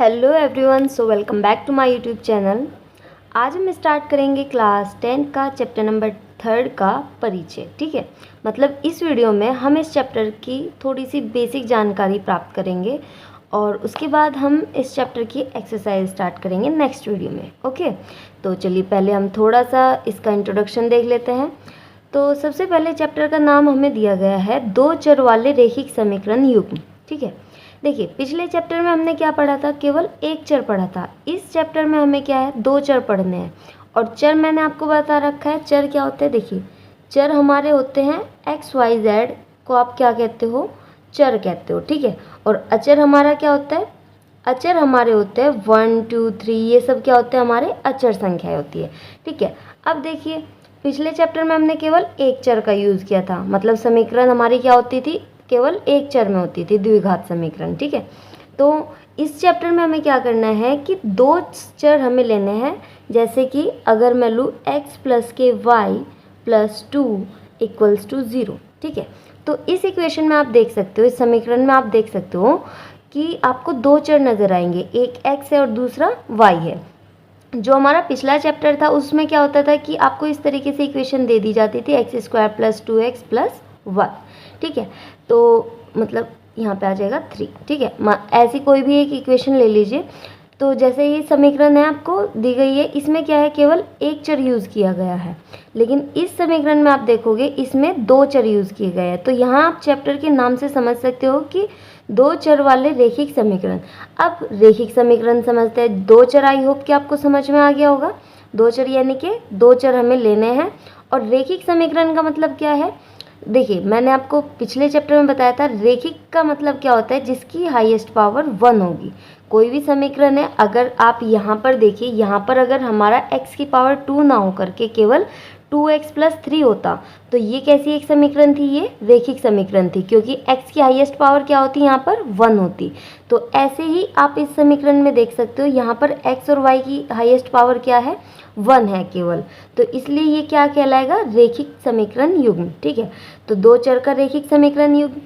Hello everyone, so welcome back to my YouTube channel. आज हम start करेंगे class 10 का चैप्टर नंबर 3 का परिचय। ठीक है, मतलब इस वीडियो में हम इस चैप्टर की थोड़ी सी बेसिक जानकारी प्राप्त करेंगे और उसके बाद हम इस चैप्टर की एक्सरसाइज स्टार्ट करेंगे नेक्स्ट वीडियो में। ओके, तो चलिए पहले हम थोड़ा सा इसका इंट्रोडक्शन देख लेते हैं। तो सबसे पहले चैप्टर का नाम हमें दिया गया है दो चर वाले रैखिक समीकरण युग्म। ठीक है, देखिए पिछले चैप्टर में हमने क्या पढ़ा था, केवल एक चर पढ़ा था। इस चैप्टर में हमें क्या है, दो चर पढ़ने हैं। और चर मैंने आपको बता रखा है, चर क्या होते हैं। देखिए चर हमारे होते हैं एक्स वाई जेड को आप क्या कहते हो, चर कहते हो। ठीक है, और अचर हमारा क्या होता है, अचर हमारे होते हैं 1 2 3, ये सब क्या होते हैं, हमारे अचर संख्याएं होती है। ठीक है, अब देखिए पिछले चैप्टर में हमने केवल एक चर का यूज़ किया था, मतलब समीकरण हमारी क्या होती थी, केवल एक चर में होती थी, द्विघात समीकरण। ठीक है, तो इस चैप्टर में हमें क्या करना है कि दो चर हमें लेने हैं। जैसे कि अगर मैं लूँ x प्लस के वाई प्लस 2 इक्वल्स टू 0। ठीक है, तो इस इक्वेशन में आप देख सकते हो, इस समीकरण में आप देख सकते हो कि आपको दो चर नज़र आएंगे, एक x है और दूसरा y है। जो हमारा पिछला चैप्टर था उसमें क्या होता था कि आपको इस तरीके से इक्वेशन दे दी जाती थी, x square plus 2x plus 1। ठीक है, तो मतलब यहाँ पे आ जाएगा 3। ठीक है, ऐसी कोई भी एक इक्वेशन ले लीजिए। तो जैसे ये समीकरण है आपको दी गई है, इसमें क्या है, केवल एक चर यूज़ किया गया है। लेकिन इस समीकरण में आप देखोगे इसमें दो चर यूज़ किए गए हैं। तो यहाँ आप चैप्टर के नाम से समझ सकते हो कि दो चर वाले रैखिक समीकरण। अब रैखिक समीकरण समझते हैं, दो चर, आई होप कि आपको समझ में आ गया होगा। दो चर यानी कि दो चर हमें लेने हैं। और रैखिक समीकरण का मतलब क्या है, देखिए मैंने आपको पिछले चैप्टर में बताया था, रैखिक का मतलब क्या होता है, जिसकी हाईएस्ट पावर 1 होगी। कोई भी समीकरण है, अगर आप यहाँ पर देखिए, यहाँ पर अगर हमारा x की पावर 2 ना हो करके केवल 2x प्लस 3 होता, तो ये कैसी एक समीकरण थी, ये रैखिक समीकरण थी, क्योंकि x की हाईएस्ट पावर क्या होती, यहाँ पर 1 होती। तो ऐसे ही आप इस समीकरण में देख सकते हो, यहाँ पर x और y की हाईएस्ट पावर क्या है, 1 है केवल। तो इसलिए ये क्या कहलाएगा, रैखिक समीकरण युग्म। ठीक है, तो दो चर का रैखिक समीकरण युग्म।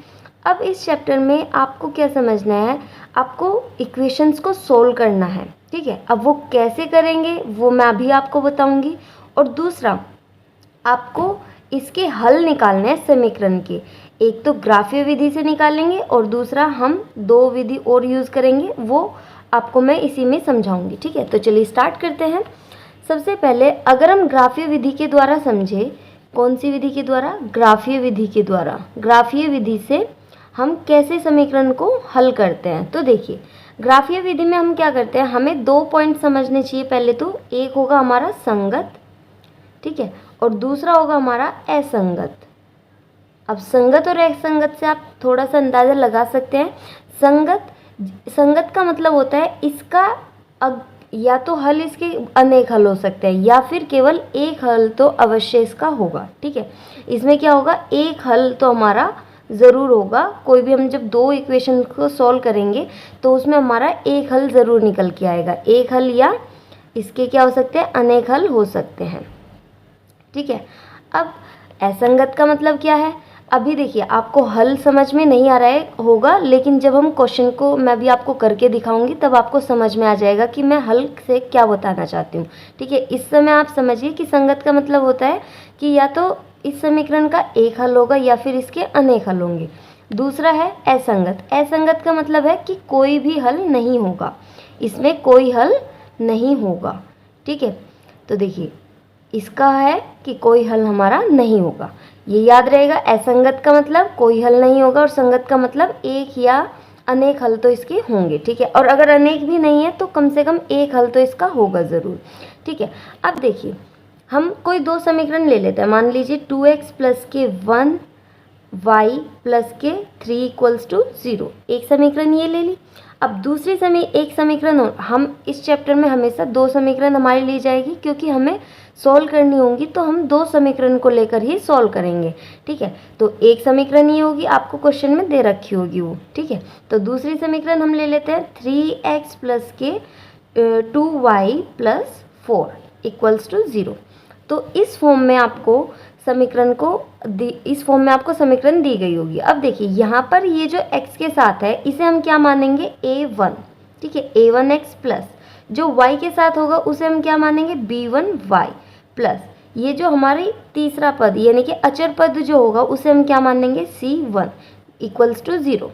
अब इस चैप्टर में आपको क्या समझना है, आपको इक्वेशंस को सोल्व करना है। ठीक है, अब वो कैसे करेंगे वो मैं अभी आपको बताऊंगी। और दूसरा, आपको इसके हल निकालने हैं समीकरण के। एक तो ग्राफीय विधि से निकालेंगे और दूसरा हम दो विधि और यूज़ करेंगे, वो आपको मैं इसी में समझाऊंगी। ठीक है, तो चलिए स्टार्ट करते हैं। सबसे पहले अगर हम ग्राफीय विधि के द्वारा समझे, कौन सी विधि के द्वारा, ग्राफीय विधि के द्वारा, ग्राफीय विधि से हम कैसे समीकरण को हल करते हैं। तो देखिए ग्राफीय विधि में हम क्या करते हैं, हमें दो पॉइंट समझने चाहिए। पहले तो एक होगा हमारा संगत, ठीक है, और दूसरा होगा हमारा असंगत। अब संगत और असंगत से आप थोड़ा सा अंदाज़ा लगा सकते हैं। संगत का मतलब होता है इसका या तो हल इसके अनेक हल हो सकते हैं, या फिर केवल एक हल तो अवश्य इसका होगा। ठीक है, इसमें क्या होगा, एक हल तो हमारा ज़रूर होगा। कोई भी हम जब दो इक्वेशन को सॉल्व करेंगे तो उसमें हमारा एक हल ज़रूर निकल के आएगा। एक हल या इसके क्या हो सकते हैं, अनेक हल हो सकते हैं। ठीक है, अब असंगत का मतलब क्या है, अभी देखिए आपको हल समझ में नहीं आ रहा है होगा, लेकिन जब हम क्वेश्चन को मैं भी आपको करके दिखाऊंगी तब आपको समझ में आ जाएगा कि मैं हल से क्या बताना चाहती हूँ। ठीक है, इस समय आप समझिए कि संगत का मतलब होता है कि या तो इस समीकरण का एक हल होगा या फिर इसके अनेक हल होंगे। दूसरा है असंगत। असंगत का मतलब है कि कोई भी हल नहीं होगा, इसमें कोई हल नहीं होगा। ठीक है, तो देखिए इसका है कि कोई हल हमारा नहीं होगा, ये याद रहेगा। असंगत का मतलब कोई हल नहीं होगा और संगत का मतलब एक या अनेक हल तो इसके होंगे। ठीक है, और अगर अनेक भी नहीं है तो कम से कम एक हल तो इसका होगा ज़रूर। ठीक है, अब देखिए हम कोई दो समीकरण ले लेते हैं। मान लीजिए 2x प्लस के 1 y प्लस के 3 इक्वल्स टू 0, एक समीकरण ये ले ली। अब दूसरी एक समीकरण और, हम इस चैप्टर में हमेशा दो समीकरण हमारी ली जाएगी, क्योंकि हमें सॉल्व करनी होंगी तो हम दो समीकरण को लेकर ही सॉल्व करेंगे। ठीक है, तो एक समीकरण ये होगी, आपको क्वेश्चन में दे रखी होगी वो। ठीक है, तो दूसरी समीकरण हम ले लेते हैं 3x प्लस के 2y प्लस 4 इक्वल्स टू 0। तो इस फॉर्म में आपको समीकरण दी गई होगी। अब देखिए यहाँ पर ये जो x के साथ है इसे हम क्या मानेंगे, a1। ठीक है, a1x प्लस जो y के साथ होगा उसे हम क्या मानेंगे, b1y प्लस ये जो हमारी तीसरा पद यानी कि अचर पद जो होगा उसे हम क्या मानेंगे, c1 इक्वल्स टू 0।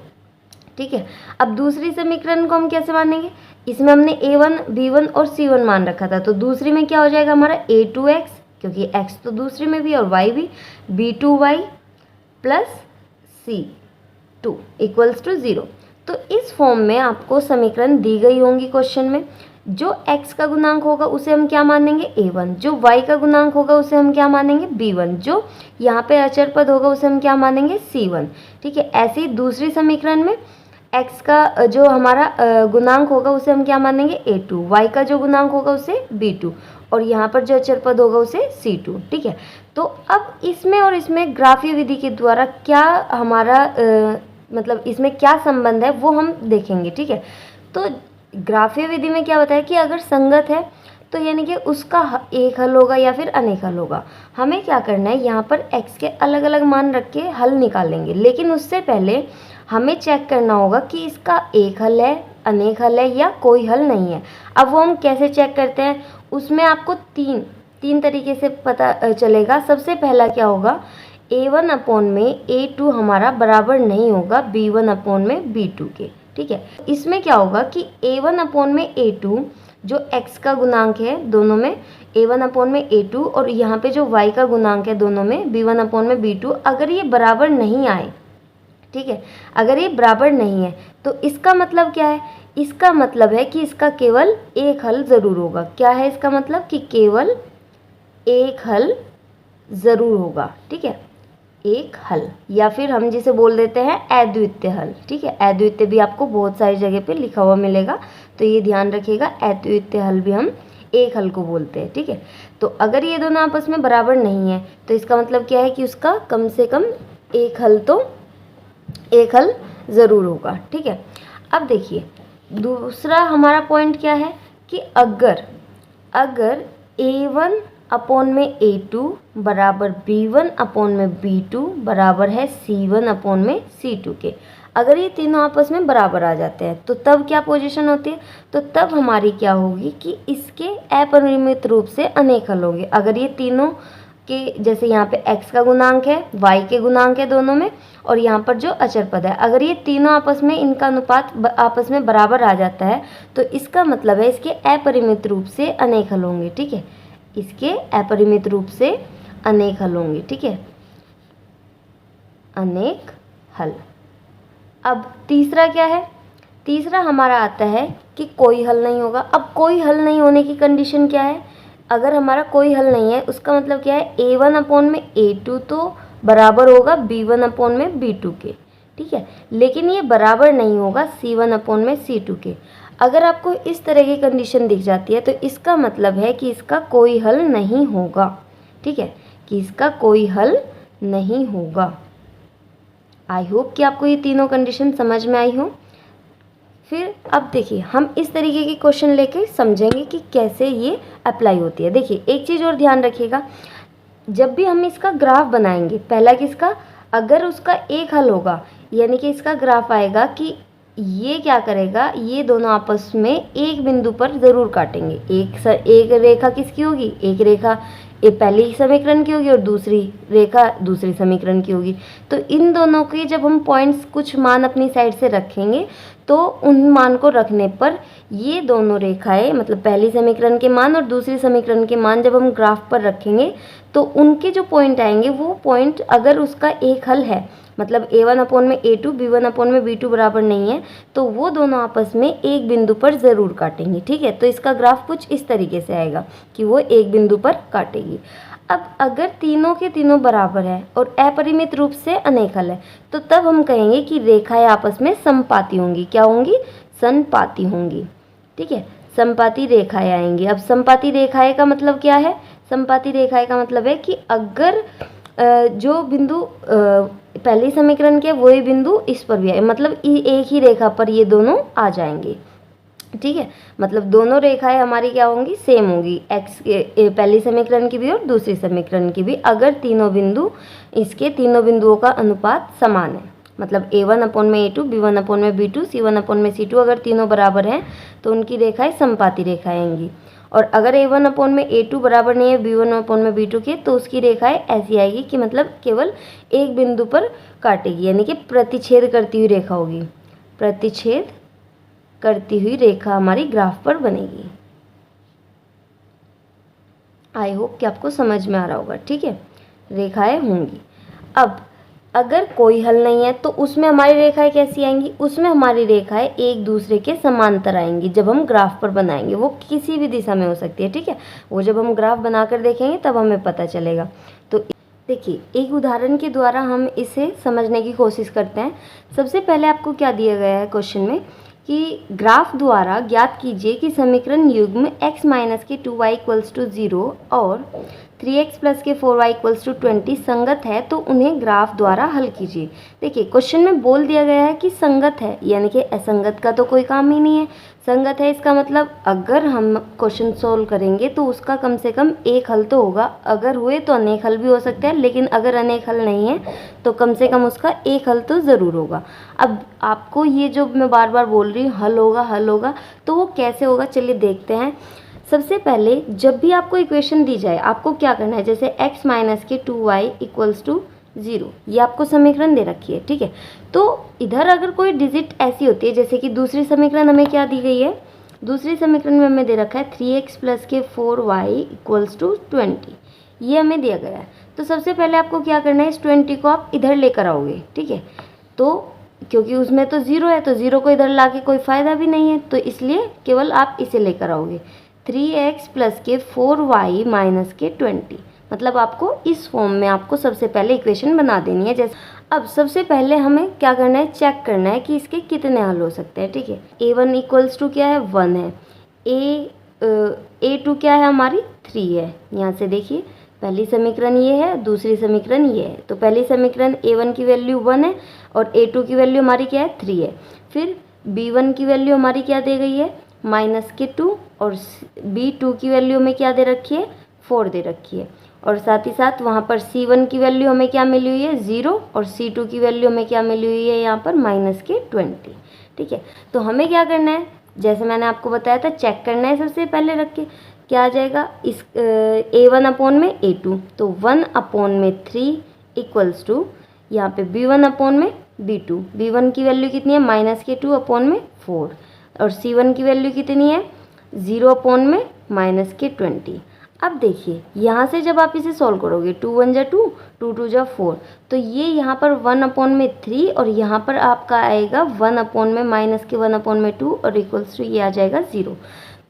ठीक है, अब दूसरी समीकरण को हम कैसे मानेंगे, इसमें हमने a1 b1 और c1 मान रखा था, तो दूसरी में क्या हो जाएगा हमारा a2x, क्योंकि x तो दूसरी में भी और y भी, b2y plus c2 equals to 0। तो इस फॉर्म में आपको समीकरण दी गई होंगी क्वेश्चन में। जो x का गुणांक होगा उसे हम क्या मानेंगे, a1, जो y का गुणांक होगा उसे हम क्या मानेंगे, b1, जो यहाँ पे अचर पद होगा उसे हम क्या मानेंगे, c1। ठीक है, ऐसे ही दूसरी समीकरण में x का जो हमारा गुणांक होगा उसे हम क्या मानेंगे, a2, y का जो गुणांक होगा उसे b2 और यहाँ पर जो अचर पद होगा उसे c2। ठीक है, तो अब इसमें और इसमें ग्राफीय विधि के द्वारा क्या हमारा मतलब इसमें क्या संबंध है वो हम देखेंगे। ठीक है, तो ग्राफीय विधि में क्या बताया कि अगर संगत है तो यानी कि उसका एक हल होगा या फिर अनेक हल होगा। हमें क्या करना है, यहाँ पर x के अलग अलग मान रख के हल निकालेंगे, लेकिन उससे पहले हमें चेक करना होगा कि इसका एक हल है, अनेक हल है या कोई हल नहीं है। अब वो हम कैसे चेक करते हैं, उसमें आपको तीन तरीके से पता चलेगा। सबसे पहला क्या होगा, a1 अपॉन में a2 हमारा बराबर नहीं होगा b1 अपॉन में b2 के। ठीक है, इसमें क्या होगा कि a1 अपॉन में a2 जो x का गुणांक है दोनों में, a1 अपॉन में a2 और यहाँ पे जो y का गुणांक है दोनों में b1 अपॉन में b2, अगर ये बराबर नहीं आए, ठीक है, अगर ये बराबर नहीं है तो इसका मतलब क्या है, इसका मतलब है कि इसका केवल एक हल ज़रूर होगा। क्या है इसका मतलब, कि केवल एक हल ज़रूर होगा। ठीक है, एक हल, या फिर हम जिसे बोल देते हैं अद्वितीय हल। ठीक है, अद्वितीय भी आपको बहुत सारी जगह पे लिखा हुआ मिलेगा, तो ये ध्यान रखिएगा, अद्वितीय हल भी हम एक हल को बोलते हैं। ठीक है, तो अगर ये दोनों आपस में बराबर नहीं है तो इसका मतलब क्या है कि उसका कम से कम एक हल ज़रूर होगा। ठीक है, अब देखिए दूसरा हमारा पॉइंट क्या है कि अगर a1 अपॉन में a2 बराबर b1 अपॉन में b2 बराबर है c1 अपॉन में c2 के, अगर ये तीनों आपस में बराबर आ जाते हैं तो तब क्या पोजीशन होती है, तो तब हमारी क्या होगी कि इसके अपरिमित रूप से अनेक हल होंगे। अगर ये तीनों के, जैसे यहाँ पे x का गुणांक है, y के गुणांक है दोनों में, और यहाँ पर जो अचर पद है, अगर ये तीनों आपस में इनका अनुपात आपस में बराबर आ जाता है तो इसका मतलब है इसके अपरिमित रूप से अनेक हल होंगे। ठीक है, इसके अपरिमित रूप से अनेक हल होंगे। ठीक है, अनेक हल। अब तीसरा क्या है, तीसरा हमारा आता है कि कोई हल नहीं होगा। अब कोई हल नहीं होने की कंडीशन क्या है, अगर हमारा कोई हल नहीं है उसका मतलब क्या है, a1 अपॉन में a2 तो बराबर होगा b1 अपॉन में b2 के। ठीक है, लेकिन ये बराबर नहीं होगा c1 अपॉन में c2 के। अगर आपको इस तरह की कंडीशन दिख जाती है तो इसका मतलब है कि इसका कोई हल नहीं होगा। ठीक है, कि इसका कोई हल नहीं होगा। आई होप कि आपको ये तीनों कंडीशन समझ में आई हो। फिर अब देखिए हम इस तरीके की क्वेश्चन लेके समझेंगे कि कैसे ये अप्लाई होती है। देखिए एक चीज़ और ध्यान रखिएगा, जब भी हम इसका ग्राफ बनाएंगे, पहला किसका, अगर उसका एक हल होगा यानी कि इसका ग्राफ आएगा कि ये क्या करेगा, ये दोनों आपस में एक बिंदु पर ज़रूर काटेंगे। एक रेखा किसकी होगी, एक रेखा पहली समीकरण की होगी और दूसरी रेखा दूसरी समीकरण की होगी। तो इन दोनों के जब हम पॉइंट्स कुछ मान अपनी साइड से रखेंगे तो उन मान को रखने पर ये दोनों रेखाएं, मतलब पहली समीकरण के मान और दूसरी समीकरण के मान जब हम ग्राफ पर रखेंगे तो उनके जो पॉइंट आएंगे वो पॉइंट, अगर उसका एक हल है, मतलब a1 अपॉन में a2 b1 अपॉन में b2 बराबर नहीं है, तो वो दोनों आपस में एक बिंदु पर ज़रूर काटेंगे। ठीक है, तो इसका ग्राफ कुछ इस तरीके से आएगा कि वो एक बिंदु पर काटेगी। अब अगर तीनों के तीनों बराबर है और अपरिमित रूप से अनेक हल है तो तब हम कहेंगे कि रेखाएं आपस में समपाती होंगी। क्या होंगी, समपाती होंगी। ठीक है, समपाती रेखाएं आएंगी। अब समपाती रेखाएं का मतलब क्या है, समपाती रेखाएं का मतलब है कि अगर जो बिंदु पहली समीकरण के वही बिंदु इस पर भी आए, मतलब एक ही रेखा पर ये दोनों आ जाएंगे। ठीक है, मतलब दोनों रेखाएं हमारी क्या होंगी, सेम होंगी, x के पहली समीकरण की भी और दूसरी समीकरण की भी, अगर तीनों बिंदु, इसके तीनों बिंदुओं का अनुपात समान है। मतलब A1/A2, B1/B2, C1/C2 अगर तीनों बराबर हैं तो उनकी रेखाएं समपाती रेखाएं आएंगी। और अगर A1/A2 बराबर नहीं है B1/B2 के, तो उसकी रेखाएं ऐसी आएगी कि मतलब केवल एक बिंदु पर काटेगी, यानी कि प्रतिच्छेद करती हुई रेखा होगी। प्रतिच्छेद करती हुई रेखा हमारी ग्राफ पर बनेगी। आई होप कि आपको समझ में आ रहा होगा, ठीक है। रेखाएं होंगी। अब अगर कोई हल नहीं है तो उसमें हमारी रेखाएं कैसी आएंगी? उसमें हमारी रेखाएं एक दूसरे के समांतर आएंगी जब हम ग्राफ पर बनाएंगे। वो किसी भी दिशा में हो सकती है, ठीक है। वो जब हम ग्राफ बनाकर देखेंगे तब हमें पता चलेगा। तो देखिए, एक उदाहरण के द्वारा हम इसे समझने की कोशिश करते हैं। सबसे पहले आपको क्या दिया गया है क्वेश्चन में कि ग्राफ द्वारा ज्ञात कीजिए कि समीकरण युग्म x माइनस के 2y इक्वल्स टू 0 और 3x प्लस के 4y इक्वल्स टू 20 संगत है, तो उन्हें ग्राफ द्वारा हल कीजिए। देखिए, क्वेश्चन में बोल दिया गया है कि संगत है, यानी कि असंगत का तो कोई काम ही नहीं है। संगत है इसका मतलब अगर हम क्वेश्चन सोल्व करेंगे तो उसका कम से कम एक हल तो होगा। अगर हुए तो अनेक हल भी हो सकते हैं, लेकिन अगर अनेक हल नहीं है तो कम से कम उसका एक हल तो ज़रूर होगा। अब आपको ये जो मैं बार बार बोल रही हूँ हल होगा, तो वो कैसे होगा चलिए देखते हैं। सबसे पहले जब भी आपको इक्वेशन दी जाए आपको क्या करना है, जैसे x माइनस के 2y इक्वल्स टू 0, ये आपको समीकरण दे रखी है, ठीक है। तो इधर अगर कोई डिजिट ऐसी होती है, जैसे कि दूसरी समीकरण हमें क्या दी गई है, दूसरी समीकरण में हमें दे रखा है 3x प्लस के 4y इक्वल्स टू 20, ये हमें दिया गया है। तो सबसे पहले आपको क्या करना है, इस 20 को आप इधर लेकर आओगे, ठीक है। तो क्योंकि उसमें तो 0 है तो 0 को इधर लाके कोई फ़ायदा भी नहीं है, तो इसलिए केवल आप इसे लेकर आओगे। 3x प्लस के 4y माइनस के 20, मतलब आपको इस फॉर्म में आपको सबसे पहले इक्वेशन बना देनी है। जैसे अब सबसे पहले हमें क्या करना है, चेक करना है कि इसके कितने हल हो सकते हैं, ठीक है। A1 इक्वल्स टू क्या है, 1 है। A2 क्या है हमारी, 3 है। यहाँ से देखिए, पहली समीकरण ये है, दूसरी समीकरण ये है। तो पहली समीकरण A1 की वैल्यू 1 है और A2 की वैल्यू हमारी क्या है, 3 है। फिर B1 की वैल्यू हमारी क्या दे गई है, -2, और B2 की वैल्यू हमें क्या दे रखी है, 4 दे रखी है। और साथ ही साथ वहाँ पर C1 की वैल्यू हमें क्या मिली हुई है, 0, और C2 की वैल्यू हमें क्या मिली हुई है यहाँ पर -20, ठीक है। तो हमें क्या करना है, जैसे मैंने आपको बताया था, चेक करना है सबसे पहले रख के। क्या आ जाएगा, इस A1/A2, तो 1/3 इक्वल्स टू यहाँ पे B1/B2। B1 की वैल्यू कितनी है, -2/4, और C1 की वैल्यू कितनी है, 0/-20। अब देखिए, यहाँ से जब आप इसे सॉल्व करोगे, 2 1 जा 2, 2 2 जा 4, तो ये यहाँ पर 1/3 और यहाँ पर आपका आएगा 1/-1/2 और इक्वल्स टू ये आ जाएगा 0।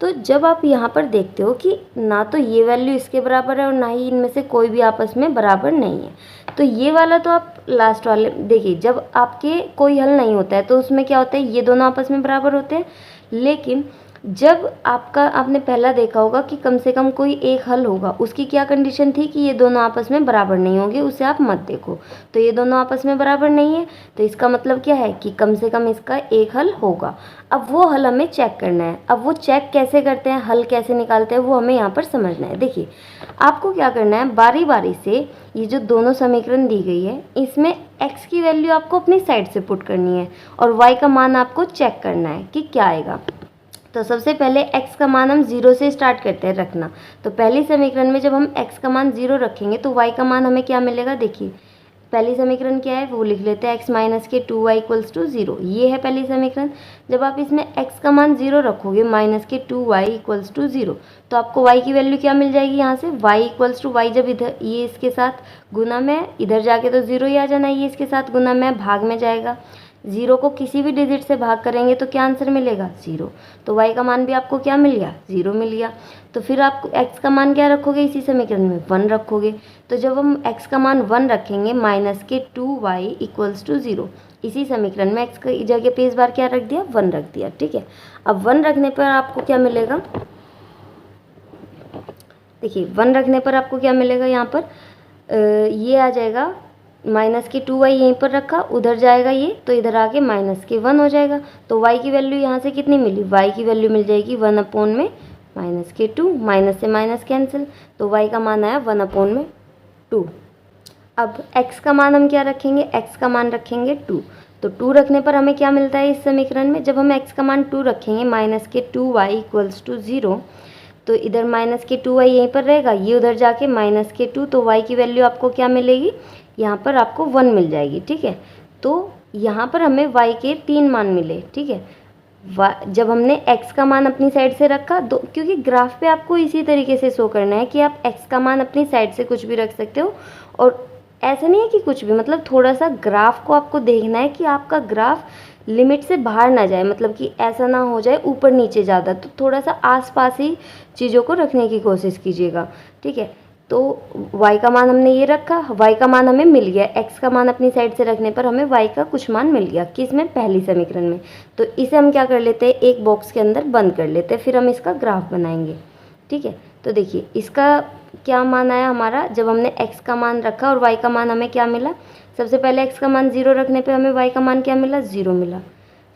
तो जब आप यहाँ पर देखते हो कि ना तो ये वैल्यू इसके बराबर है और ना ही इनमें से कोई भी आपस में बराबर नहीं है, तो ये वाला तो आप लास्ट वाले देखिए, जब आपके कोई हल नहीं होता है तो उसमें क्या होता है, ये दोनों आपस में बराबर होते हैं। लेकिन जब आपने पहला देखा होगा कि कम से कम कोई एक हल होगा, उसकी क्या कंडीशन थी कि ये दोनों आपस में बराबर नहीं होंगे, उसे आप मत देखो। तो ये दोनों आपस में बराबर नहीं है, तो इसका मतलब क्या है कि कम से कम इसका एक हल होगा। अब वो हल हमें चेक करना है। अब वो चेक कैसे करते हैं, हल कैसे निकालते हैं, वो हमें यहाँ पर समझना है। देखिए, आपको क्या करना है, बारी बारी से ये जो दोनों समीकरण दी गई है, इसमें x की वैल्यू आपको अपनी साइड से पुट करनी है और y का मान आपको चेक करना है कि क्या आएगा। तो सबसे पहले x का मान हम 0 से स्टार्ट करते हैं रखना। तो पहली समीकरण में जब हम x का मान 0 रखेंगे तो y का मान हमें क्या मिलेगा, देखिए पहली समीकरण क्या है वो लिख लेते हैं, x माइनस के 2y इक्वल्स टू 0, ये है पहली समीकरण। जब आप इसमें x का मान 0 रखोगे, माइनस के 2y इक्वल्स टू 0, तो आपको y की वैल्यू क्या मिल जाएगी, यहाँ से y इक्वल्स टू y, जब इधर ये इसके साथ गुना में, इधर जाके तो 0 ही आ जाना, ये इसके साथ गुना में भाग में जाएगा। 0 को किसी भी डिजिट से भाग करेंगे तो क्या आंसर मिलेगा, 0। तो y का मान भी आपको क्या मिल गया, 0 मिल गया। तो फिर आप x का मान क्या रखोगे, इसी समीकरण में 1 रखोगे। तो जब हम x का मान 1 रखेंगे, माइनस के 2y इक्वल्स टू 0, इसी समीकरण में x की जगह पे इस बार क्या रख दिया, 1 रख दिया, ठीक है। अब 1 रखने पर आपको क्या मिलेगा, देखिए 1 रखने पर आपको क्या मिलेगा, यहाँ पर ये आ जाएगा, माइनस के 2y यहीं पर रखा, उधर जाएगा ये, तो इधर आके माइनस के 1 हो जाएगा। तो y की वैल्यू यहाँ से कितनी मिली, y की वैल्यू मिल जाएगी 1/में माइनस के 2, माइनस से माइनस कैंसिल, तो y का मान आया 1/2। अब x का मान हम क्या रखेंगे, x का मान रखेंगे 2। तो 2 रखने पर हमें क्या मिलता है इस समीकरण में, जब हम x का मान 2 रखेंगे माइनस के 2y इक्वल्स टू 0, तो इधर माइनस के 2y यहीं पर रहेगा, ये उधर जाके माइनस के 2, तो y की वैल्यू आपको क्या मिलेगी, यहाँ पर आपको 1 मिल जाएगी। ठीक है, तो यहाँ पर हमें y के 3 मान मिले। ठीक है, जब हमने x का मान अपनी साइड से रखा, दो, क्योंकि ग्राफ पे आपको इसी तरीके से शो करना है कि आप x का मान अपनी साइड से कुछ भी रख सकते हो, और ऐसा नहीं है कि कुछ भी, मतलब थोड़ा सा ग्राफ को आपको देखना है कि आपका ग्राफ लिमिट से बाहर ना जाए, मतलब कि ऐसा ना हो जाए ऊपर नीचे ज़्यादा, तो थोड़ा सा आसपास ही चीज़ों को रखने की कोशिश कीजिएगा। ठीक है, तो y का मान हमने ये रखा, y का मान हमें मिल गया, x का मान अपनी साइड से रखने पर हमें y का कुछ मान मिल गया, किस में, पहली समीकरण में। तो इसे हम क्या कर लेते हैं, एक बॉक्स के अंदर बंद कर लेते हैं, फिर हम इसका ग्राफ बनाएंगे। ठीक है, तो देखिए इसका क्या मान आया हमारा, जब हमने x का मान रखा और y का मान हमें क्या मिला, सबसे पहले x का मान 0 रखने पे हमें y का मान क्या मिला, 0 मिला।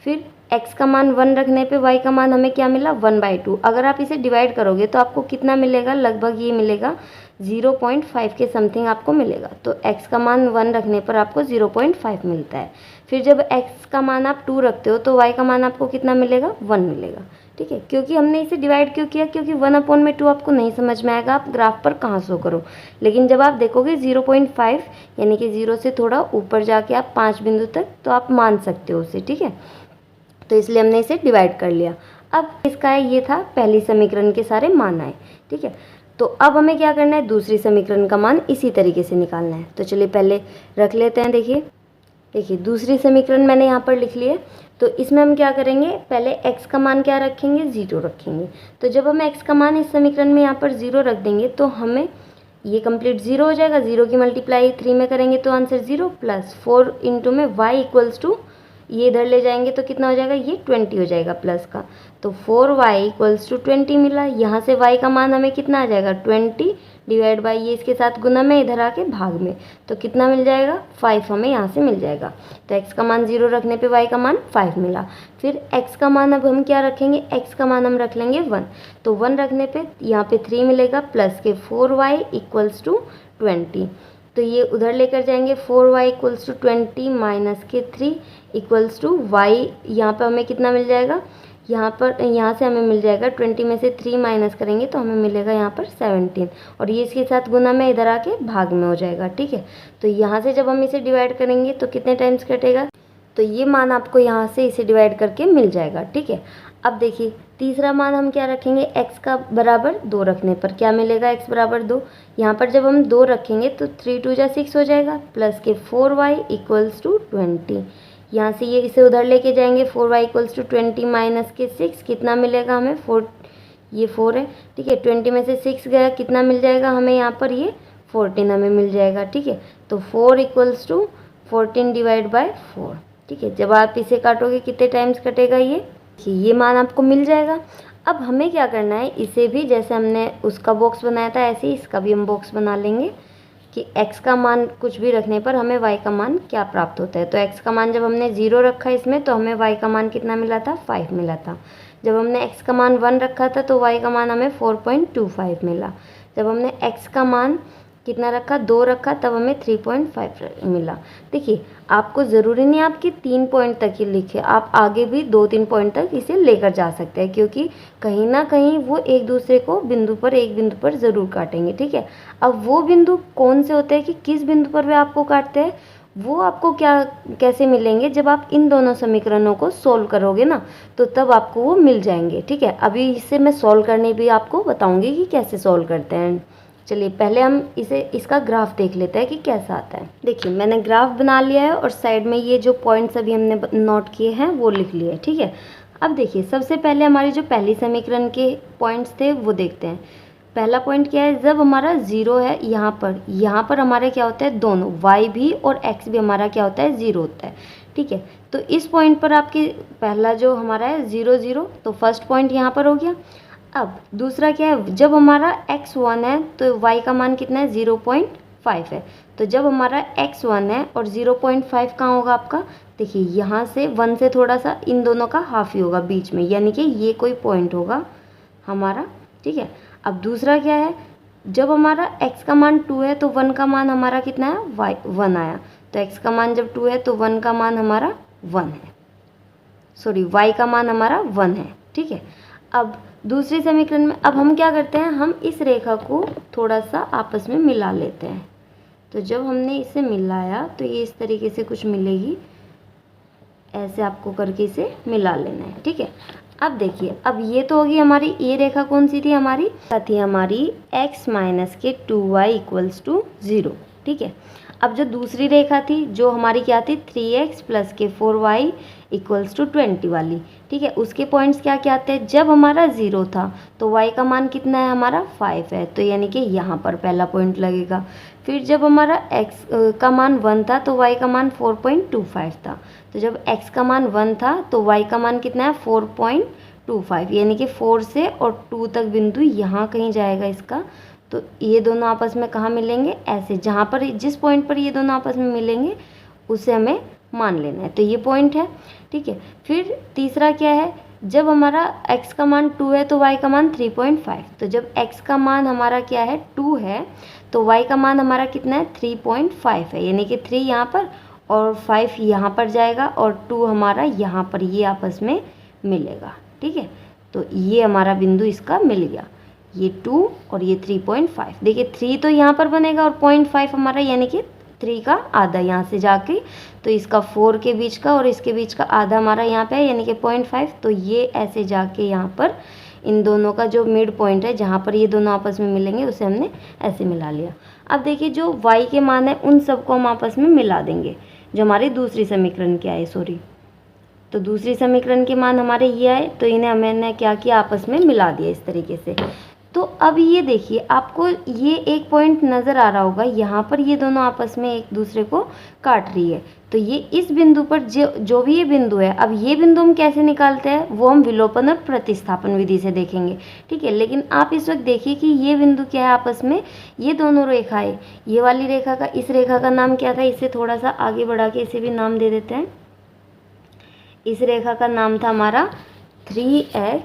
फिर x का मान 1 रखने पे y का मान हमें क्या मिला, 1/2। अगर आप इसे डिवाइड करोगे तो आपको कितना मिलेगा, लगभग ये मिलेगा 0.5 के समथिंग आपको मिलेगा। तो x का मान 1 रखने पर आपको 0.5 मिलता है। फिर जब x का मान आप 2 रखते हो तो y का मान आपको कितना मिलेगा, 1 मिलेगा। ठीक है, क्योंकि हमने इसे डिवाइड क्यों किया, क्योंकि 1/2 आपको नहीं समझ में आएगा आप ग्राफ पर कहाँ शो करो, लेकिन जब आप देखोगे 0.5 यानी कि 0 से थोड़ा ऊपर जाके आप 5 बिंदु तक, तो आप मान सकते हो उसे। ठीक है, तो इसलिए हमने इसे डिवाइड कर लिया। अब इसका ये था, पहली समीकरण के सारे मान आए। ठीक है, तो अब हमें क्या करना है, दूसरी समीकरण का मान इसी तरीके से निकालना है। तो चलिए पहले रख लेते हैं। देखिए दूसरी समीकरण मैंने यहाँ पर लिख ली है। तो इसमें हम क्या करेंगे, पहले x का मान क्या रखेंगे, 0 रखेंगे। तो जब हम x का मान इस समीकरण में यहाँ पर 0 रख देंगे तो हमें ये कंप्लीट 0 हो जाएगा। 0 की मल्टीप्लाई 3 में करेंगे तो आंसर 0 प्लस 4 इंटू में y इक्वल्स टू, ये इधर ले जाएंगे तो कितना हो जाएगा, ये 20 हो जाएगा प्लस का। तो 4y इक्वल्स टू 20 मिला। यहाँ से y का मान हमें कितना आ जाएगा, 20 डिवाइड बाई, ये इसके साथ गुना में, इधर आके भाग में, तो कितना मिल जाएगा, 5 हमें यहाँ से मिल जाएगा। तो x का मान 0 रखने पे y का मान 5 मिला। फिर x का मान अब हम क्या रखेंगे, x का मान हम रख लेंगे 1। तो 1 रखने पे यहाँ पे 3 मिलेगा प्लस के 4y इक्वल्स टू 20। तो ये उधर लेकर जाएंगे, 4y इक्वल्स टू 20 माइनस के 3 इक्वल्स टू y, यहाँ पर हमें कितना मिल जाएगा, यहाँ से हमें मिल जाएगा 20 में से 3 माइनस करेंगे तो हमें मिलेगा यहाँ पर 17, और ये इसके साथ गुना में, इधर आके भाग में हो जाएगा। ठीक है, तो यहाँ से जब हम इसे डिवाइड करेंगे तो कितने टाइम्स कटेगा, तो ये मान आपको यहाँ से इसे डिवाइड करके मिल जाएगा। ठीक है, अब देखिए तीसरा मान हम क्या रखेंगे, x का बराबर 2 रखने पर क्या मिलेगा, x बराबर 2। यहाँ पर जब हम 2 रखेंगे तो 3 2 जा 6 हो जाएगा प्लस के 4y इक्वल्स टू 20। यहाँ से ये इसे उधर लेके जाएंगे, 4y इक्वल्स टू 20 माइनस के 6, कितना मिलेगा हमें, 4, ये 4 है। ठीक है, 20 में से 6 गया, कितना मिल जाएगा हमें यहाँ पर, ये 14 हमें मिल जाएगा। ठीक है, तो 4 इक्वल्स टू 14 डिवाइड बाय 4। ठीक है, जब आप इसे काटोगे कितने टाइम्स कटेगा, ये मान आपको मिल जाएगा। अब हमें क्या करना है, इसे भी जैसे हमने उसका बॉक्स बनाया था ऐसे ही इसका भी हम बॉक्स बना लेंगे कि x का मान कुछ भी रखने पर हमें y का मान क्या प्राप्त होता है। तो x का मान जब हमने 0 रखा इसमें तो हमें y का मान कितना मिला था, 5 मिला था। जब हमने x का मान 1 रखा था तो y का मान हमें 4.25 मिला। जब हमने x का मान कितना रखा, 2 रखा, तब हमें 3.5 मिला। देखिए आपको ज़रूरी नहीं आपके 3 पॉइंट तक ही लिखे, आप आगे भी 2-3 पॉइंट तक इसे लेकर जा सकते हैं, क्योंकि कहीं ना कहीं वो एक दूसरे को एक बिंदु पर ज़रूर काटेंगे। ठीक है, अब वो बिंदु कौन से होते हैं कि किस बिंदु पर वे आपको काटते हैं, वो आपको कैसे मिलेंगे, जब आप इन दोनों समीकरणों को सोल्व करोगे ना, तो तब आपको वो मिल जाएंगे। ठीक है, अभी इससे मैं सोल्व करने भी आपको बताऊँगी कि कैसे सोल्व करते हैं। चलिए पहले हम इसका ग्राफ देख लेते हैं कि कैसा आता है। देखिए मैंने ग्राफ बना लिया है और साइड में ये जो पॉइंट्स अभी हमने नोट किए हैं वो लिख लिए हैं। ठीक है, अब देखिए सबसे पहले हमारी जो पहली समीकरण के पॉइंट्स थे वो देखते हैं। पहला पॉइंट क्या है, जब हमारा 0 है यहाँ पर हमारे क्या होता है, दोनों y भी और x भी हमारा क्या होता है, 0 होता है। ठीक है, तो इस पॉइंट पर आपके पहला जो हमारा है 0 0, तो फर्स्ट पॉइंट यहाँ पर हो गया। अब दूसरा क्या है, जब हमारा x 1 है तो y का मान कितना है, 0.5 है। तो जब हमारा x 1 है और 0.5 कहाँ होगा आपका, देखिए यहाँ से 1 से थोड़ा सा इन दोनों का हाफ ही होगा बीच में, यानी कि ये कोई पॉइंट होगा हमारा। ठीक है, अब दूसरा क्या है, जब हमारा x का मान 2 है तो 1 का मान हमारा कितना है, y 1 आया। तो x का मान जब 2 है तो 1 का मान हमारा 1 है, सॉरी y का मान हमारा 1 है, ठीक है। अब दूसरे समीकरण में अब हम क्या करते हैं, हम इस रेखा को थोड़ा सा आपस में मिला लेते हैं। तो जब हमने इसे मिलाया तो ये इस तरीके से कुछ मिलेगी, ऐसे आपको करके इसे मिला लेना है, ठीक है। अब देखिए, अब ये तो होगी हमारी, ये रेखा कौन सी थी हमारी, थी हमारी x माइनस के 2y इक्वल्स टू 0, ठीक है। अब जो दूसरी रेखा थी जो हमारी क्या थी, 3x प्लस के 4y इक्वल्स टू 20 वाली, ठीक है, उसके पॉइंट्स क्या क्या आते हैं, जब हमारा 0 था तो y का मान कितना है हमारा 5 है, तो यानी कि यहाँ पर पहला पॉइंट लगेगा। फिर जब हमारा x का मान 1 था तो y का मान 4.25 था, तो जब x का मान 1 था तो y का मान कितना है 4.25, यानी कि 4 से और 2 तक बिंदु यहाँ कहीं जाएगा इसका। तो ये दोनों आपस में कहाँ मिलेंगे, ऐसे, जहाँ पर जिस पॉइंट पर ये दोनों आपस में मिलेंगे उसे हमें मान लेना है, तो ये पॉइंट है, ठीक है। फिर तीसरा क्या है, जब हमारा x का मान 2 है तो y का मान 3.5, तो जब x का मान हमारा क्या है 2 है तो y का मान हमारा कितना है 3.5 है, यानी कि 3 यहाँ पर और 5 यहाँ पर जाएगा और 2 हमारा यहाँ पर, ये आपस में मिलेगा, ठीक है। तो ये हमारा बिंदु इसका मिल गया, ये 2 और ये 3.5। देखिए 3 तो यहाँ पर बनेगा और 0.5 हमारा, यानी कि 3 का आधा यहाँ से जाके, तो इसका 4 के बीच का और इसके बीच का आधा हमारा यहाँ पे है, यानी कि 0.5। तो ये ऐसे जाके यहाँ पर इन दोनों का जो मिड पॉइंट है जहाँ पर ये दोनों आपस में मिलेंगे उसे हमने ऐसे मिला लिया। अब देखिए जो y के मान है उन सबको हम आपस में मिला देंगे, जो हमारी दूसरी समीकरण के आए, सॉरी, तो दूसरी समीकरण के मान हमारे ये आए, तो इन्हें हमने क्या किया, आपस में मिला दिया इस तरीके से। तो अब ये देखिए, आपको ये एक पॉइंट नज़र आ रहा होगा, यहाँ पर ये दोनों आपस में एक दूसरे को काट रही है, तो ये इस बिंदु पर जो भी ये बिंदु है, अब ये बिंदु हम कैसे निकालते हैं वो हम विलोपन और प्रतिस्थापन विधि से देखेंगे, ठीक है। लेकिन आप इस वक्त देखिए कि ये बिंदु क्या है आपस में, ये दोनों रेखाएं, ये वाली रेखा का, इस रेखा का नाम क्या था, इसे थोड़ा सा आगे बढ़ा के इसे भी नाम दे देते हैं। इस रेखा का नाम था हमारा 3x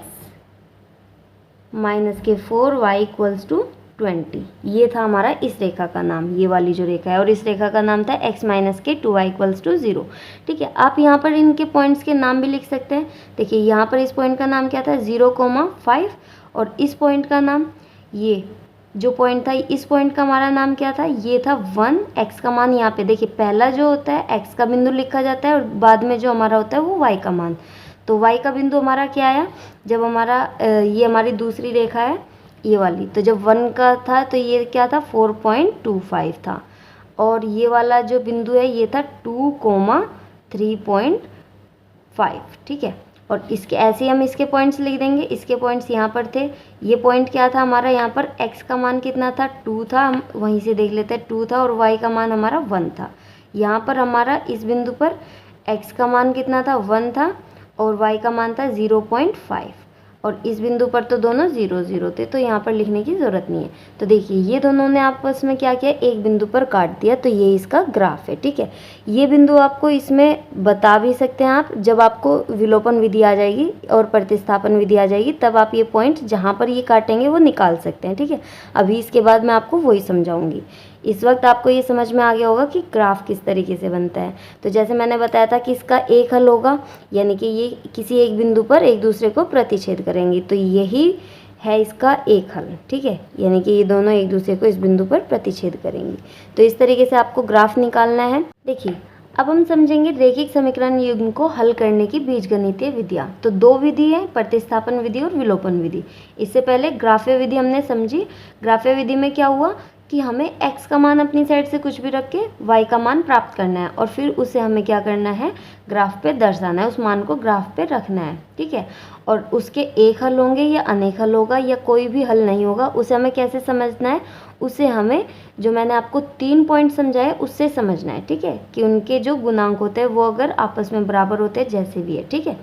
माइनस के 4y इक्वल्स टू 20, ये था हमारा इस रेखा का नाम, ये वाली जो रेखा है। और इस रेखा का नाम था x माइनस के 2y इक्वल्स टू 0, ठीक है। आप यहाँ पर इनके पॉइंट्स के नाम भी लिख सकते हैं। देखिए यहाँ पर इस पॉइंट का नाम क्या था 0,5, और इस पॉइंट का नाम, ये जो पॉइंट था इस पॉइंट का हमारा नाम क्या था, ये था 1। x का मान यहाँ पे देखिए, पहला जो होता है x का बिंदु लिखा जाता है और बाद में जो हमारा होता है वो y का मान। तो y का बिंदु हमारा क्या आया, जब हमारा ये हमारी दूसरी रेखा है ये वाली, तो जब 1 का था तो ये क्या था 4.25 था, और ये वाला जो बिंदु है ये था 2,3.5, ठीक है। और इसके ऐसे हम इसके पॉइंट्स लिख देंगे, इसके पॉइंट्स यहाँ पर थे। ये पॉइंट क्या था हमारा, यहाँ पर x का मान कितना था 2 था, हम वहीं से देख लेते हैं 2 था, और y का मान हमारा 1 था। यहाँ पर हमारा इस बिंदु पर x का मान कितना था 1 था और y का मान था 0.5, और इस बिंदु पर तो दोनों 0 0 थे, तो यहाँ पर लिखने की ज़रूरत नहीं है। तो देखिए ये दोनों ने आपस में क्या किया, एक बिंदु पर काट दिया, तो ये इसका ग्राफ है, ठीक है। ये बिंदु आपको इसमें बता भी सकते हैं आप, जब आपको विलोपन विधि आ जाएगी और प्रतिस्थापन विधि आ जाएगी तब आप ये पॉइंट जहाँ पर ये काटेंगे वो निकाल सकते हैं, ठीक है। अभी इसके बाद मैं आपको वही समझाऊंगी। इस वक्त आपको ये समझ में आ गया होगा कि ग्राफ किस तरीके से बनता है। तो जैसे मैंने बताया था कि इसका एक हल होगा, यानी कि ये किसी एक बिंदु पर एक दूसरे को प्रतिच्छेद करेंगे, तो यही है इसका एक हल, ठीक है। यानी कि ये दोनों एक दूसरे को इस बिंदु पर प्रतिच्छेद करेंगे। तो इस तरीके से आपको ग्राफ निकालना है। देखिए अब हम समझेंगे रेखिक समीकरण युग्म को हल करने की बीजगणितीय विधियाँ। तो दो विधि है, प्रतिस्थापन विधि और विलोपन विधि। इससे पहले ग्राफ्य विधि हमने समझी। ग्राफ्य विधि में क्या हुआ कि हमें x का मान अपनी साइड से कुछ भी रख के y का मान प्राप्त करना है, और फिर उसे हमें क्या करना है, ग्राफ पे दर्शाना है, उस मान को ग्राफ पे रखना है, ठीक है। और उसके एक हल होंगे या अनेक हल होगा या कोई भी हल नहीं होगा, उसे हमें कैसे समझना है, उसे हमें जो मैंने आपको 3 पॉइंट समझाए उससे समझना है, ठीक है, कि उनके जो गुणांक होते हैं वो अगर आपस में बराबर होते हैं जैसे भी है, ठीक है।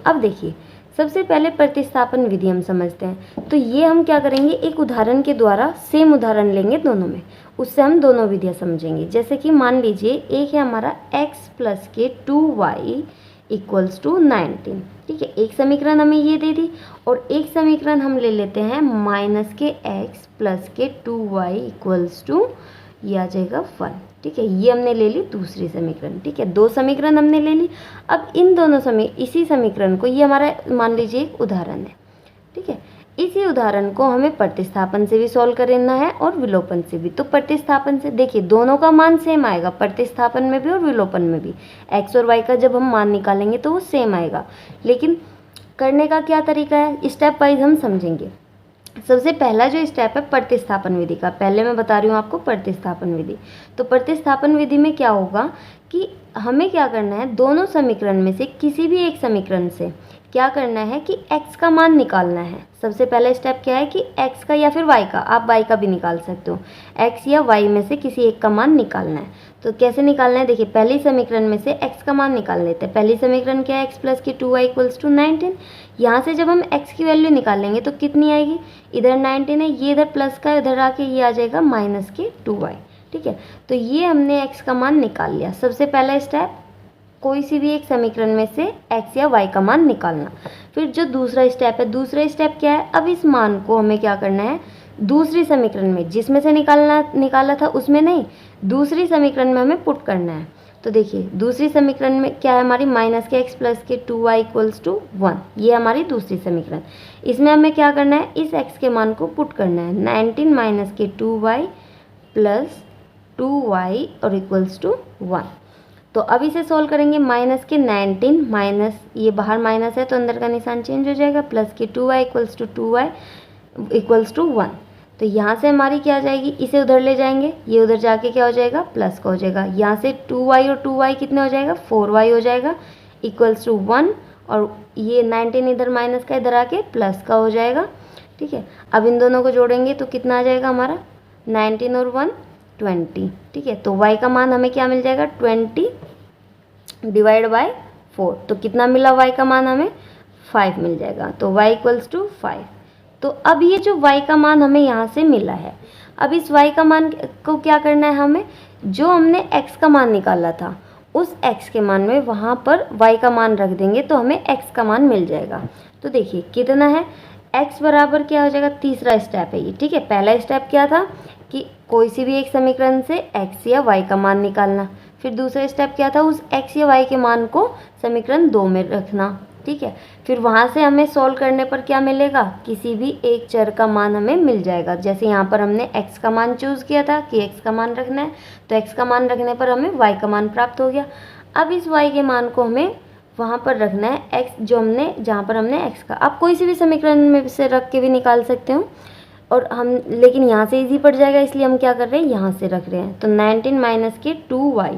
अब देखिए सबसे पहले प्रतिस्थापन विधि हम समझते हैं। तो ये हम क्या करेंगे, एक उदाहरण के द्वारा सेम उदाहरण लेंगे दोनों में, उससे हम दोनों विधियां समझेंगे। जैसे कि मान लीजिए एक है हमारा x प्लस के 2y इक्वल्स टू 19। ठीक है, एक समीकरण हमें ये दे दी और एक समीकरण हम ले लेते हैं माइनस के x प्लस के 2y इक्वल्स टू ये आ जाएगा 1। ठीक है, ये हमने ले ली दूसरी समीकरण। ठीक है, दो समीकरण हमने ले ली। अब इन दोनों इसी समीकरण को, ये हमारा मान लीजिए एक उदाहरण है। ठीक है, इसी उदाहरण को हमें प्रतिस्थापन से भी सॉल्व करना है और विलोपन से भी। तो प्रतिस्थापन से देखिए दोनों का मान सेम आएगा, प्रतिस्थापन में भी और विलोपन में भी। x और y का जब हम मान निकालेंगे तो वो सेम आएगा, लेकिन करने का क्या तरीका है, स्टेप वाइज हम समझेंगे। सबसे पहला जो स्टेप है प्रतिस्थापन विधि का, पहले मैं बता रही हूँ आपको प्रतिस्थापन विधि। तो प्रतिस्थापन विधि में क्या होगा कि हमें क्या करना है, दोनों समीकरण में से किसी भी एक समीकरण से क्या करना है कि x का मान निकालना है। सबसे पहला स्टेप क्या है कि x का या फिर y का, आप y का भी निकाल सकते हो, x या y में से किसी एक का मान निकालना है। तो कैसे निकालना है, देखिए पहली समीकरण में से x का मान निकाल लेते हैं। पहली समीकरण क्या है, x प्लस की 2y इक्वल्स टू 19। यहाँ से जब हम x की वैल्यू निकालेंगे तो कितनी आएगी, इधर 19 है, ये इधर प्लस का, इधर आके ये आ जाएगा माइनस के 2y। ठीक है, तो ये हमने x का मान निकाल लिया। सबसे पहला स्टेप, कोई सी भी एक समीकरण में से x या y का मान निकालना। फिर जो दूसरा स्टेप है, दूसरा स्टेप क्या है, अब इस मान को हमें क्या करना है, दूसरी समीकरण में, जिसमें से निकाला था उसमें नहीं, दूसरी समीकरण में हमें पुट करना है। तो देखिए दूसरी समीकरण में क्या है हमारी, माइनस के x प्लस के 2y इक्वल्स टू 1, ये हमारी दूसरी समीकरण। इसमें हमें क्या करना है, इस x के मान को पुट करना है, 19 माइनस के 2y प्लस 2y और इक्वल्स टू 1। तो अब इसे सॉल्व करेंगे, माइनस के 19 माइनस, ये बाहर माइनस है तो अंदर का निशान चेंज हो जाएगा, प्लस के 2y equals to 2y equals to 1। तो यहाँ से हमारी क्या आ जाएगी, इसे उधर ले जाएंगे, ये उधर जाके क्या हो जाएगा, प्लस का हो जाएगा। यहाँ से 2y और 2y कितने हो जाएगा, 4y हो जाएगा इक्वल्स टू 1, और ये 19 इधर माइनस का, इधर आके प्लस का हो जाएगा। ठीक है, अब इन दोनों को जोड़ेंगे तो कितना आ जाएगा हमारा, 19 और 1 20। ठीक है, तो y का मान हमें क्या मिल जाएगा, 20 डिवाइड बाय 4। तो कितना मिला y का मान, हमें 5 मिल जाएगा। तो y इक्वल्स टू 5। तो अब ये जो y का मान हमें यहाँ से मिला है, अब इस y का मान को क्या करना है, हमें जो हमने x का मान निकाला था उस x के मान में वहाँ पर y का मान रख देंगे तो हमें x का मान मिल जाएगा। तो देखिए कितना है, x बराबर क्या हो जाएगा, तीसरा स्टेप है ये। ठीक है, पहला स्टेप क्या था कि कोई सी भी एक समीकरण से x या y का मान निकालना। फिर दूसरा स्टेप क्या था, उस x या y के मान को समीकरण 2 में रखना। ठीक है, फिर वहाँ से हमें सॉल्व करने पर क्या मिलेगा, किसी भी एक चर का मान हमें मिल जाएगा। जैसे यहाँ पर हमने x का मान चूज़ किया था कि x का मान रखना है, तो x का मान रखने पर हमें y का मान प्राप्त हो गया। अब इस y के मान को हमें वहाँ पर रखना है, x जो हमने, जहाँ पर हमने x का, आप कोई सी भी समीकरण में से रख के भी निकाल सकते हो, और हम लेकिन यहाँ से इजी पड़ जाएगा इसलिए हम क्या कर रहे हैं, यहाँ से रख रहे हैं। तो 19 माइनस के 2y,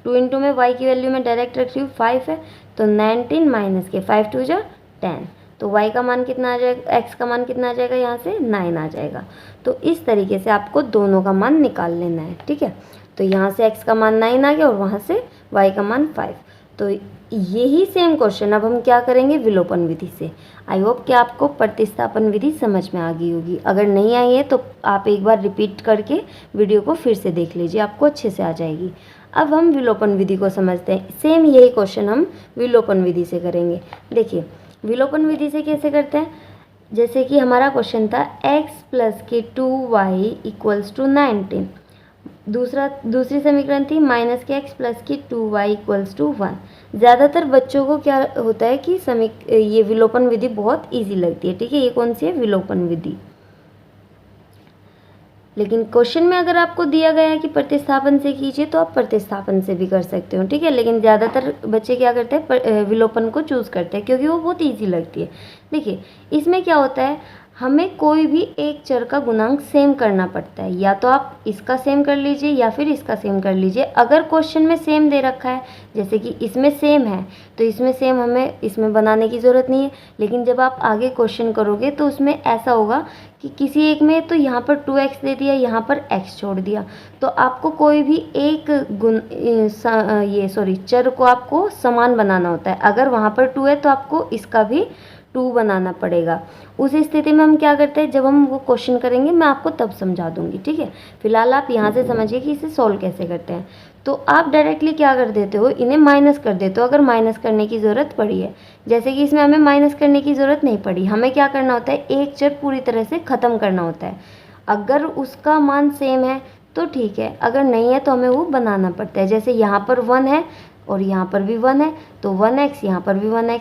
2 इंटू में y की वैल्यू में डायरेक्ट रख रही हूँ 5 है, तो 19 माइनस के 5 2 जा 10। तो y का मान कितना आ जाएगा, x का मान कितना आ जाएगा, यहाँ से 9 आ जाएगा। तो इस तरीके से आपको दोनों का मान निकाल लेना है। ठीक है, तो यहाँ से x का मान 9 आ गया और वहाँ से y का मान 5। तो यही सेम क्वेश्चन अब हम क्या करेंगे, विलोपन विधि से। आई होप कि आपको प्रतिस्थापन विधि समझ में आ गई होगी। अगर नहीं आई है तो आप एक बार रिपीट करके वीडियो को फिर से देख लीजिए, आपको अच्छे से आ जाएगी। अब हम विलोपन विधि को समझते हैं। सेम यही क्वेश्चन हम विलोपन विधि से करेंगे। देखिए विलोपन विधि से कैसे करते हैं, जैसे कि हमारा क्वेश्चन था x प्लस के 2y इक्वल्स टू 19। दूसरी समीकरण थी माइनस के x प्लस की 2y इक्वल्स टू 1। ज़्यादातर बच्चों को क्या होता है कि ये विलोपन विधि बहुत इजी लगती है। ठीक है, ये कौन सी है, विलोपन विधि। लेकिन क्वेश्चन में अगर आपको दिया गया है कि प्रतिस्थापन से कीजिए तो आप प्रतिस्थापन से भी कर सकते हो। ठीक है, लेकिन ज़्यादातर बच्चे क्या करते हैं, विलोपन को चूज़ करते हैं क्योंकि वो बहुत ईजी लगती है। देखिए इसमें क्या होता है, हमें कोई भी एक चर का गुणांक सेम करना पड़ता है। या तो आप इसका सेम कर लीजिए या फिर इसका सेम कर लीजिए। अगर क्वेश्चन में सेम दे रखा है, जैसे कि इसमें सेम है तो इसमें सेम हमें इसमें बनाने की ज़रूरत नहीं है। लेकिन जब आप आगे क्वेश्चन करोगे तो उसमें ऐसा होगा कि किसी एक में तो यहाँ पर 2x दे दिया, यहाँ पर x छोड़ दिया, तो आपको कोई भी एक चर को आपको समान बनाना होता है। अगर वहाँ पर 2 है तो आपको इसका भी 2 बनाना पड़ेगा। उस स्थिति में हम क्या करते हैं, जब हम वो क्वेश्चन करेंगे मैं आपको तब समझा दूंगी, ठीक है। फिलहाल आप यहाँ से समझिए कि इसे सॉल्व कैसे करते हैं। तो आप डायरेक्टली क्या कर देते हो, इन्हें माइनस कर देते हो अगर माइनस करने की ज़रूरत पड़ी है। जैसे कि इसमें हमें माइनस करने की ज़रूरत नहीं पड़ी, हमें क्या करना होता है, एक चर पूरी तरह से ख़त्म करना होता है। अगर उसका मान सेम है तो ठीक है, अगर नहीं है तो हमें वो बनाना पड़ता है। जैसे यहाँ पर 1 है और यहाँ पर भी 1 है, तो 1x, यहाँ पर भी 1x।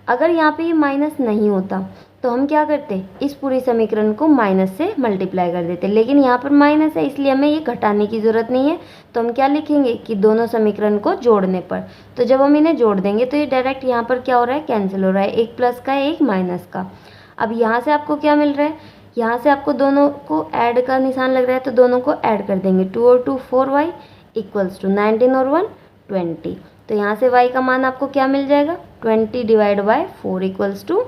अगर यहाँ पे ये माइनस नहीं होता तो हम क्या करते, इस पूरी समीकरण को माइनस से मल्टीप्लाई कर देते, लेकिन यहाँ पर माइनस है इसलिए हमें ये घटाने की ज़रूरत नहीं है। तो हम क्या लिखेंगे कि दोनों समीकरण को जोड़ने पर, तो जब हम इन्हें जोड़ देंगे तो ये डायरेक्ट यहाँ पर क्या हो रहा है, कैंसिल हो रहा है, एक प्लस का एक माइनस का। अब यहाँ से आपको क्या मिल रहा है, यहाँ से आपको दोनों को ऐड का निशान लग रहा है तो दोनों को ऐड कर देंगे, 2 और 2 4y इक्वल्स टू 19 और 1 20। तो यहाँ से y का मान आपको क्या मिल जाएगा, 20 डिवाइड बाय 4 इक्वल्स टू,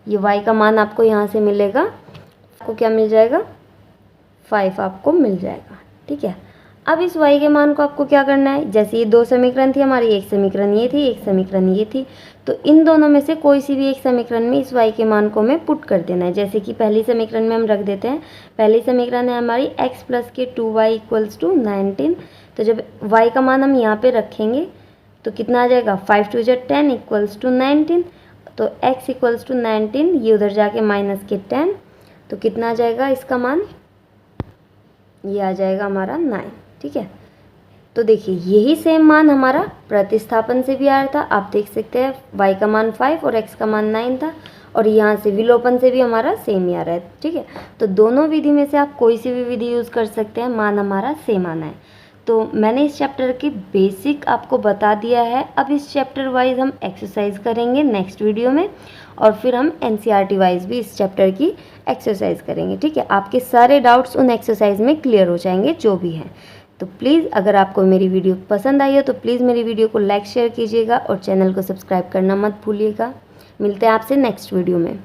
ये y का मान आपको यहाँ से मिलेगा, आपको क्या मिल जाएगा, 5 आपको मिल जाएगा, ठीक है। अब इस y के मान को आपको क्या करना है, जैसे ये 2 समीकरण थी हमारी, एक समीकरण ये थी, एक समीकरण ये थी, तो इन दोनों में से कोई सी भी एक समीकरण में इस y के मान को हमें पुट कर देना है। जैसे कि पहली समीकरण में हम रख देते हैं, पहली समीकरण है हमारी x प्लस के 2y इक्वल्स टू 19। तो जब y का मान हम यहाँ पे रखेंगे तो कितना आ जाएगा, 5 2 10 इक्वल्स टू 19। तो x इक्वल्स टू 19, ये उधर जाके माइनस के 10, तो कितना आ जाएगा इसका मान, ये आ जाएगा हमारा 9, ठीक है। तो देखिए यही सेम मान हमारा प्रतिस्थापन से भी आया था, आप देख सकते हैं y का मान 5 और x का मान 9 था, और यहाँ से विलोपन से भी हमारा सेम ही आ रहा है, ठीक है। तो दोनों विधि में से आप कोई सी भी विधि यूज़ कर सकते हैं, मान हमारा सेम आना है। तो मैंने इस चैप्टर की बेसिक आपको बता दिया है। अब इस चैप्टर वाइज हम एक्सरसाइज करेंगे नेक्स्ट वीडियो में, और फिर हम एनसीईआरटी वाइज भी इस चैप्टर की एक्सरसाइज करेंगे, ठीक है। आपके सारे डाउट्स उन एक्सरसाइज में क्लियर हो जाएंगे जो भी हैं। तो प्लीज़ अगर आपको मेरी वीडियो पसंद आई हो तो प्लीज़ मेरी वीडियो को लाइक शेयर कीजिएगा और चैनल को सब्सक्राइब करना मत भूलिएगा। मिलते हैं आपसे नेक्स्ट वीडियो में।